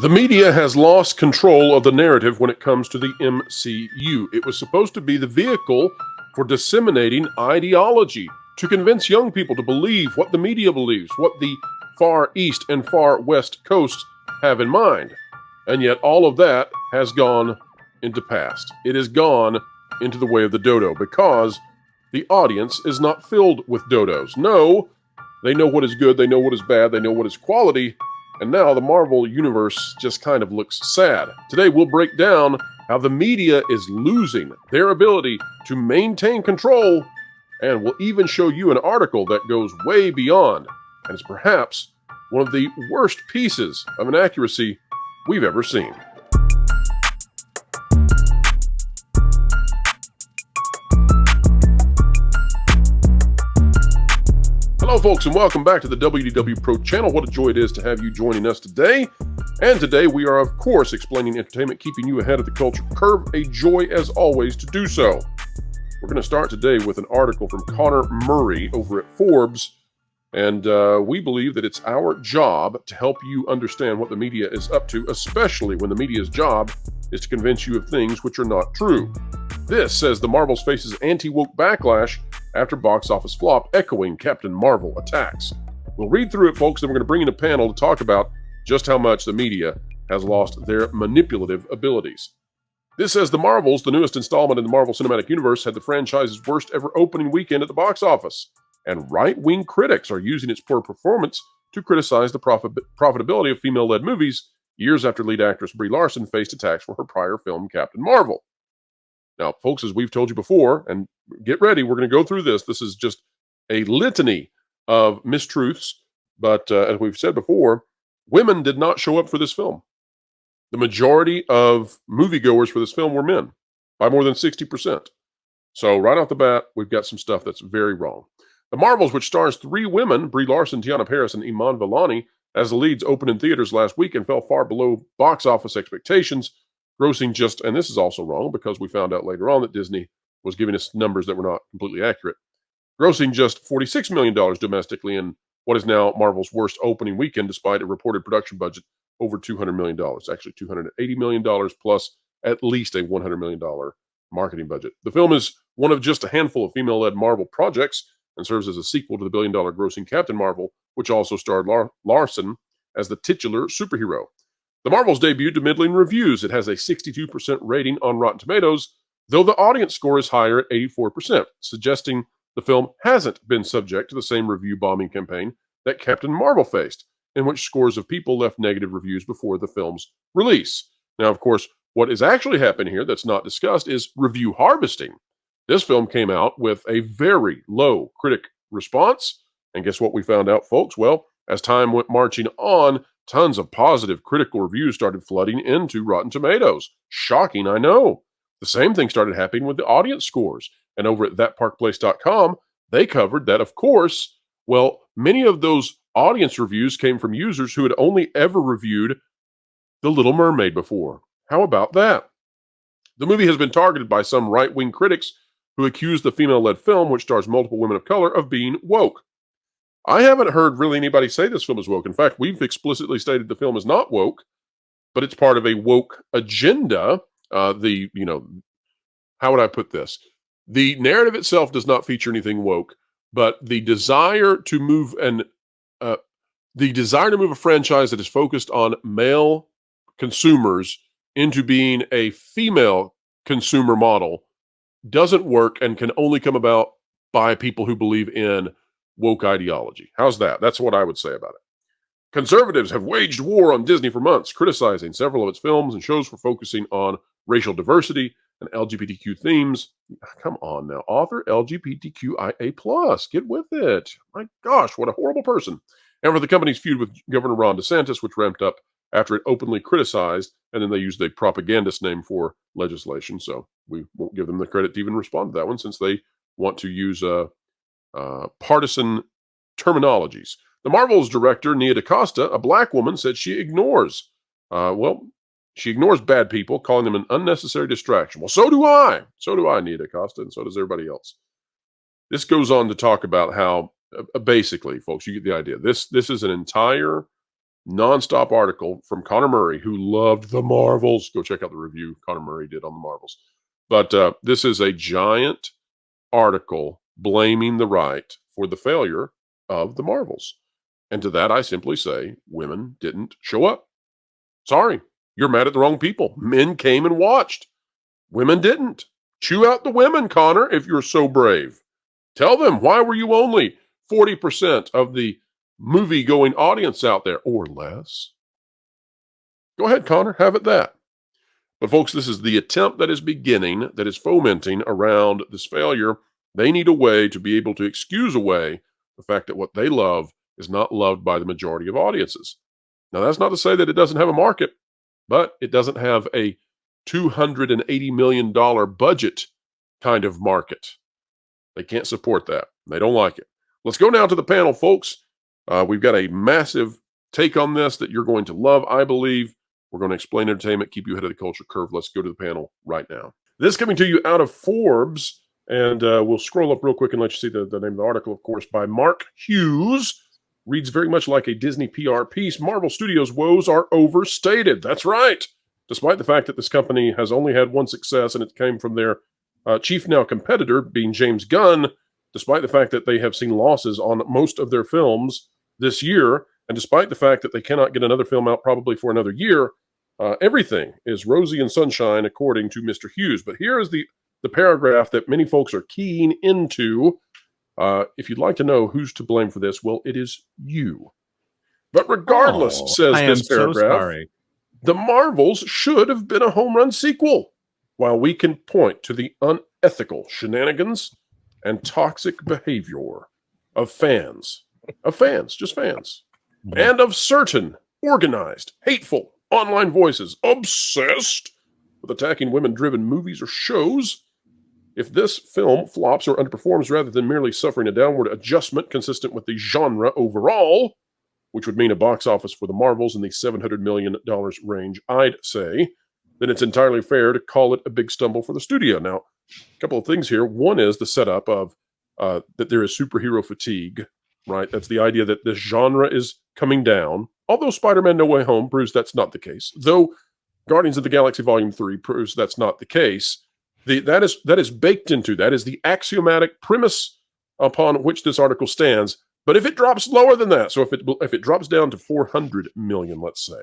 The media has lost control of the narrative when it comes to the MCU. It was supposed to be the vehicle for disseminating ideology, to convince young people to believe what the media believes, what the far east and far west coasts have in mind. And yet all of that has gone into past. It has gone into the way of the dodo because the audience is not filled with dodos. No, they know what is good, they know what is bad, they know what is quality, and now the Marvel Universe just kind of looks sad. Today we'll break down how the media is losing their ability to maintain control, and we'll even show you an article that goes way beyond, and is perhaps one of the worst pieces of inaccuracy we've ever seen. Hello, folks, and welcome back to the WDW Pro channel. What a joy it is to have you joining us today. And today we are, of course, explaining entertainment, keeping you ahead of the culture curve. A joy, as always, to do so. We're going to start today with an article from Connor Murray over at Forbes. And we believe that it's our job to help you understand what the media is up to, especially when the media's job is to convince you of things which are not true. This says the Marvels faces anti-woke backlash after box office flop, echoing Captain Marvel attacks. We'll read through it, folks, and we're going to bring in a panel to talk about just how much the media has lost their manipulative abilities. This says the Marvels, the newest installment in the Marvel Cinematic Universe, had the franchise's worst ever opening weekend at the box office, and right-wing critics are using its poor performance to criticize the profitability of female-led movies years after lead actress Brie Larson faced attacks for her prior film, Captain Marvel. Now, folks, as we've told you before, and get ready, we're going to go through this. This is just a litany of mistruths, but as we've said before, women did not show up for this film. The majority of moviegoers for this film were men, by more than 60%. So right off the bat, we've got some stuff that's very wrong. The Marvels, which stars three women, Brie Larson, Tiana Paris, and Iman Vellani, as the leads, opened in theaters last week and fell far below box office expectations, grossing just, and this is also wrong because we found out later on that Disney was giving us numbers that were not completely accurate, grossing just $46 million domestically in what is now Marvel's worst opening weekend, despite a reported production budget over $200 million, actually $280 million plus at least a $100 million marketing budget. The film is one of just a handful of female-led Marvel projects and serves as a sequel to the billion-dollar grossing Captain Marvel, which also starred Larson as the titular superhero. The Marvels debuted to middling reviews. It has a 62% rating on Rotten Tomatoes, though the audience score is higher at 84%, suggesting the film hasn't been subject to the same review bombing campaign that Captain Marvel faced, in which scores of people left negative reviews before the film's release. Now, of course, what is actually happening here that's not discussed is review harvesting. This film came out with a very low critic response, and guess what we found out, folks? Well, as time went marching on, tons of positive critical reviews started flooding into Rotten Tomatoes. Shocking, I know. The same thing started happening with the audience scores. And over at thatparkplace.com, they covered that, of course, well, many of those audience reviews came from users who had only ever reviewed The Little Mermaid before. How about that? The movie has been targeted by some right-wing critics who accuse the female-led film, which stars multiple women of color, of being woke. I haven't heard really anybody say this film is woke. In fact, we've explicitly stated the film is not woke, but it's part of a woke agenda. How would I put this? The narrative itself does not feature anything woke, but the desire to move a franchise that is focused on male consumers into being a female consumer model doesn't work and can only come about by people who believe in woke ideology. How's that? That's what I would say about it. Conservatives have waged war on Disney for months, criticizing several of its films and shows for focusing on racial diversity and LGBTQ themes. Come on now, author LGBTQIA+. Get with it. My gosh, what a horrible person. And for the company's feud with Governor Ron DeSantis, which ramped up after it openly criticized, and then they used a propagandist name for legislation. So we won't give them the credit to even respond to that one, since they want to use partisan terminologies. The Marvels director, Nia DaCosta, a black woman, said she ignores bad people, calling them an unnecessary distraction. Well, so do I. So do I, Nia DaCosta, and so does everybody else. This goes on to talk about how, basically, folks, you get the idea. This is an entire nonstop article from Connor Murray, who loved the Marvels. Go check out the review Connor Murray did on the Marvels. But this is a giant article blaming the right for the failure of the Marvels. And to that, I simply say, women didn't show up. Sorry, you're mad at the wrong people. Men came and watched. Women didn't. Chew out the women, Connor, if you're so brave. Tell them, why were you only 40% of the movie-going audience out there, or less? Go ahead, Connor, have it that. But folks, this is the attempt that is beginning, that is fomenting around this failure. They need a way to be able to excuse away the fact that what they love is not loved by the majority of audiences. Now, that's not to say that it doesn't have a market, but it doesn't have a $280 million budget kind of market. They can't support that. They don't like it. Let's go now to the panel, folks. We've got a massive take on this that you're going to love, I believe. We're going to explain entertainment, keep you ahead of the culture curve. Let's go to the panel right now. This coming to you out of Forbes, and we'll scroll up real quick and let you see the name of the article, of course, by Mark Hughes. Reads very much like a Disney PR piece. Marvel Studios' woes are overstated. That's right. Despite the fact that this company has only had one success, and it came from their chief now competitor, being James Gunn, despite the fact that they have seen losses on most of their films this year, and despite the fact that they cannot get another film out probably for another year, everything is rosy and sunshine according to Mr. Hughes. But here is the paragraph that many folks are keying into. If you'd like to know who's to blame for this, well, it is you. But regardless, says this paragraph, the Marvels should have been a home run sequel. While we can point to the unethical shenanigans and toxic behavior of fans, just fans, and of certain organized, hateful online voices obsessed with attacking women-driven movies or shows, if this film flops or underperforms rather than merely suffering a downward adjustment consistent with the genre overall, which would mean a box office for the Marvels in the $700 million range, I'd say, then it's entirely fair to call it a big stumble for the studio. Now, a couple of things here. One is the setup of that there is superhero fatigue, right? That's the idea that this genre is coming down, although Spider-Man No Way Home proves that's not the case. Though Guardians of the Galaxy Volume 3 proves that's not the case. That is baked into, that is the axiomatic premise upon which this article stands. But if it drops lower than that, so if it drops down to 400 million, let's say,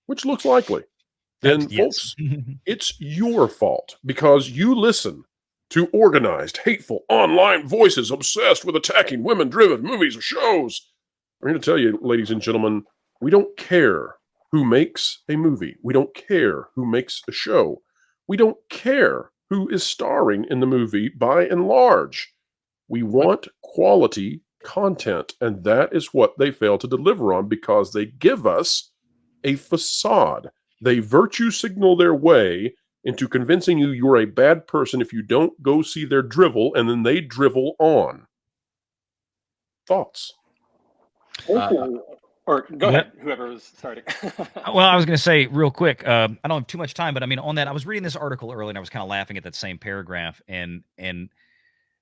which looks likely, then folks, it's your fault because you listen to organized, hateful online voices obsessed with attacking women-driven movies or shows. I'm here to tell you, ladies and gentlemen, we don't care who makes a movie. We don't care who makes a show. We don't care who is starring in the movie by and large. We want quality content, and that is what they fail to deliver on because they give us a facade. They virtue signal their way into convincing you you're a bad person if you don't go see their drivel, and then they drivel on. Thoughts? Or go ahead, whoever was starting. Well, I was going to say real quick, I don't have too much time, but I mean, on that, I was reading this article earlier and I was kind of laughing at that same paragraph. And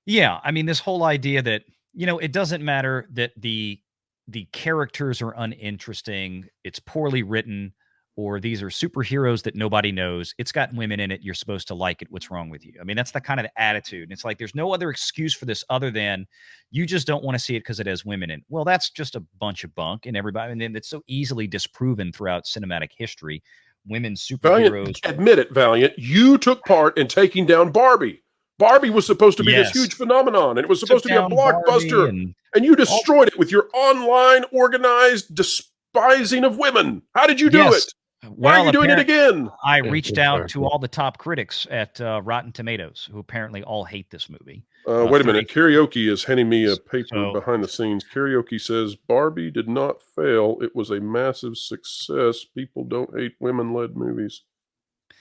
yeah, I mean, this whole idea that, you know, it doesn't matter that the characters are uninteresting, it's poorly written, or these are superheroes that nobody knows. It's got women in it. You're supposed to like it. What's wrong with you? I mean, that's the kind of attitude. And it's like, there's no other excuse for this other than you just don't want to see it because it has women in it. Well, that's just a bunch of bunk, and everybody, and then it's so easily disproven throughout cinematic history. Women superheroes. Valiant, admit it, Valiant. You took part in taking down Barbie. Barbie was supposed to be this huge phenomenon, and it was supposed to be a blockbuster, and you destroyed it with your online organized despising of women. How did you do it? Why are you doing it again? I reached out to all the top critics at Rotten Tomatoes, who apparently all hate this movie. Wait a minute. Karaoke is handing me a paper behind the scenes. Karaoke says, Barbie did not fail. It was a massive success. People don't hate women-led movies.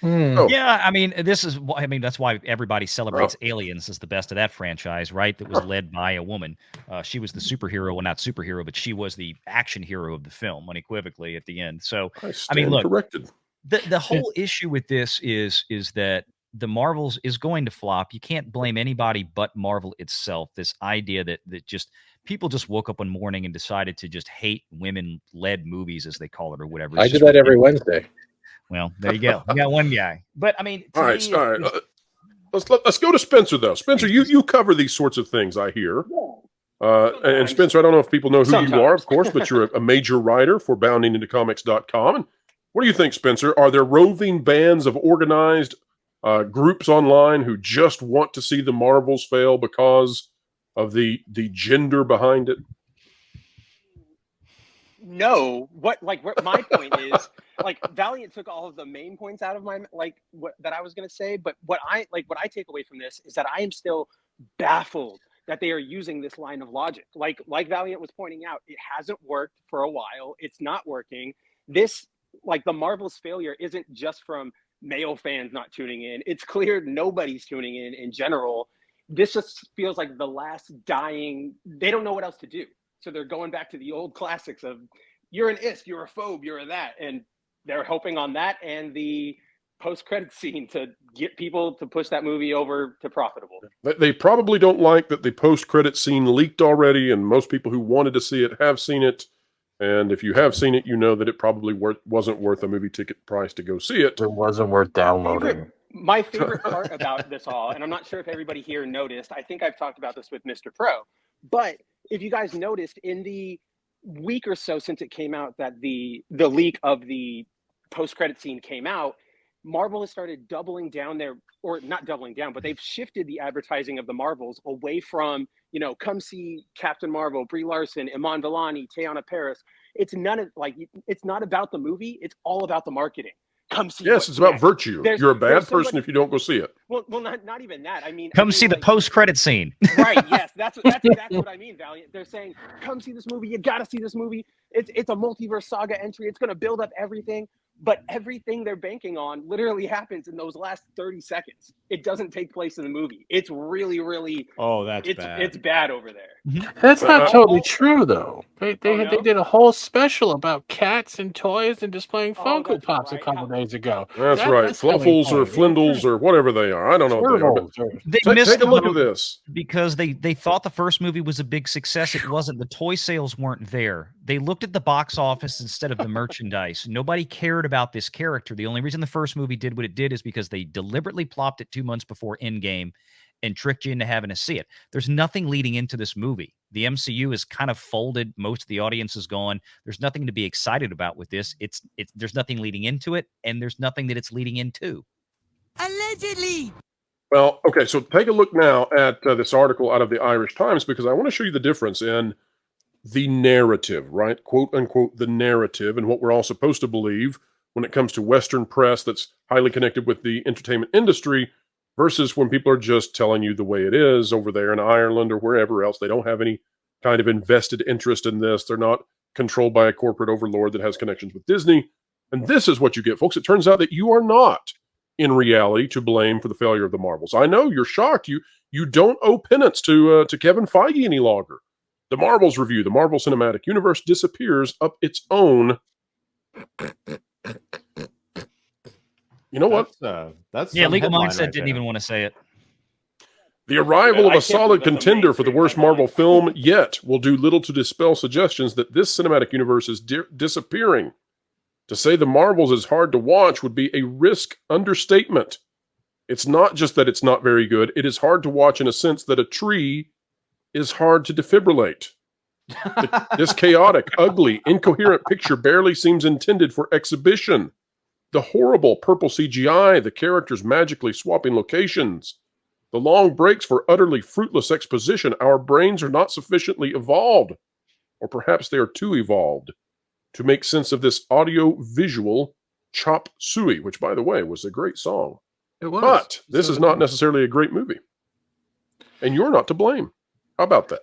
Oh. Yeah, I mean, that's why everybody celebrates Aliens as the best of that franchise, right? That was led by a woman. She was the superhero, well, not superhero, but she was the action hero of the film, unequivocally at the end. So, I mean, look, corrected. The whole issue with this is that the Marvels is going to flop. You can't blame anybody but Marvel itself. This idea that just people just woke up one morning and decided to just hate women-led movies, as they call it, or whatever. I do that every Wednesday. Well, there you go. You got one guy. But I mean, all right. Let's go to Spencer though. Spencer, you cover these sorts of things, I hear. And Spencer, I don't know if people know who you are, of course, but you're a major writer for boundingintocomics.com. And what do you think, Spencer? Are there roving bands of organized groups online who just want to see the Marvels fail because of the gender behind it? No, what my point is, Valiant took all of the main points out of my that I was going to say, but what I take away from this is that I am still baffled that they are using this line of logic. Like Valiant was pointing out, it hasn't worked for a while. It's not working. This, the Marvel's failure isn't just from male fans not tuning in. It's clear nobody's tuning in general. This just feels like the last dying, they don't know what else to do. So they're going back to the old classics of you're an ist, you're a phobe, you're a that. And they're hoping on that and the post-credit scene to get people to push that movie over to profitable. They probably don't like that the post-credit scene leaked already, and most people who wanted to see it have seen it. And if you have seen it, you know that it probably wasn't worth a movie ticket price to go see it. It wasn't worth downloading. My favorite part about this all, and I'm not sure if everybody here noticed, I think I've talked about this with Mr. Pro, but if you guys noticed in the week or so since it came out that the leak of the post-credit scene came out, Marvel has started doubling down or not doubling down, but they've shifted the advertising of the Marvels away from, come see Captain Marvel, Brie Larson, Iman Vellani, Teyana Paris. It's it's not about the movie. It's all about the marketing. Come see. Yes, it's about virtue. You're a bad person if you don't go see it. Well, not even that. I mean, see the post-credit scene. Right. Yes, that's exactly what I mean, Valiant. They're saying, come see this movie. You got to see this movie. It's a multiverse saga entry. It's going to build up everything. But everything they're banking on literally happens in those last 30 seconds. It doesn't take place in the movie. It's really, really... Oh, that's bad. It's bad over there. That's not totally true, though. They did a whole special about cats and toys and displaying Funko Pops a couple days ago. That's right. Fluffles or Flindles or whatever they are. I don't know what they are. But they missed take a look at this. Because they thought the first movie was a big success. It wasn't. The toy sales weren't there. They looked at the box office instead of the merchandise. Nobody cared about this character. The only reason the first movie did what it did is because they deliberately plopped it 2 months before Endgame and tricked you into having to see it. There's nothing leading into this movie. The MCU is kind of folded. Most of the audience is gone. There's nothing to be excited about with this. There's nothing leading into it, and there's nothing that it's leading into. Allegedly. Well, okay, so take a look now at this article out of the Irish Times, because I want to show you the difference in the narrative, right? Quote unquote, the narrative, and what we're all supposed to believe when it comes to Western press that's highly connected with the entertainment industry versus when people are just telling you the way it is over there in Ireland or wherever else. They don't have any kind of invested interest in this. They're not controlled by a corporate overlord that has connections with Disney. And this is what you get, folks. It turns out that you are not, in reality, to blame for the failure of the Marvels. I know you're shocked. You don't owe penance to Kevin Feige any longer. The Marvels review, the Marvel Cinematic Universe disappears up its own. You know what? That's Legal Mindset didn't even want to say it. The arrival of a solid contender for the worst Marvel film yet will do little to dispel suggestions that this cinematic universe is disappearing. To say the Marvels is hard to watch would be a risk understatement. It's not just that it's not very good. It is hard to watch in a sense that a tree is hard to defibrillate. This chaotic, ugly, incoherent picture barely seems intended for exhibition. The horrible purple CGI, the characters magically swapping locations, the long breaks for utterly fruitless exposition. Our brains are not sufficiently evolved, or perhaps they are too evolved, to make sense of this audio-visual chop suey, which, by the way, was a great song. It was. But this is not necessarily a great movie. And you're not to blame. How about that?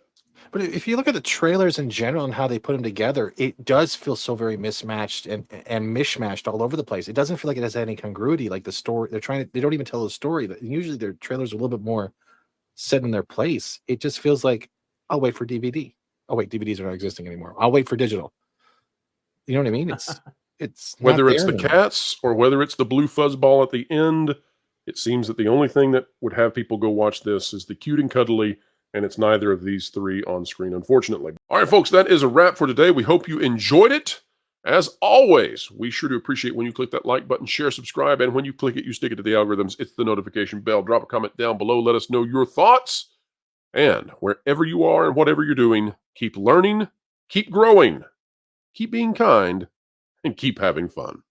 But if you look at the trailers in general and how they put them together, it does feel so very mismatched and mishmashed all over the place. It doesn't feel like it has any congruity. Like the story, they don't even tell the story. Usually their trailers are a little bit more set in their place. It just feels like, I'll wait for DVD. Oh wait, DVDs are not existing anymore. I'll wait for digital. You know what I mean? It's whether it's the cats or whether it's the blue fuzzball at the end, it seems that the only thing that would have people go watch this is the cute and cuddly and it's neither of these three on screen, unfortunately. All right, folks, that is a wrap for today. We hope you enjoyed it. As always, we sure do appreciate when you click that like button, share, subscribe, and when you click it, you stick it to the algorithms. It's the notification bell. Drop a comment down below. Let us know your thoughts. And wherever you are and whatever you're doing, keep learning, keep growing, keep being kind, and keep having fun.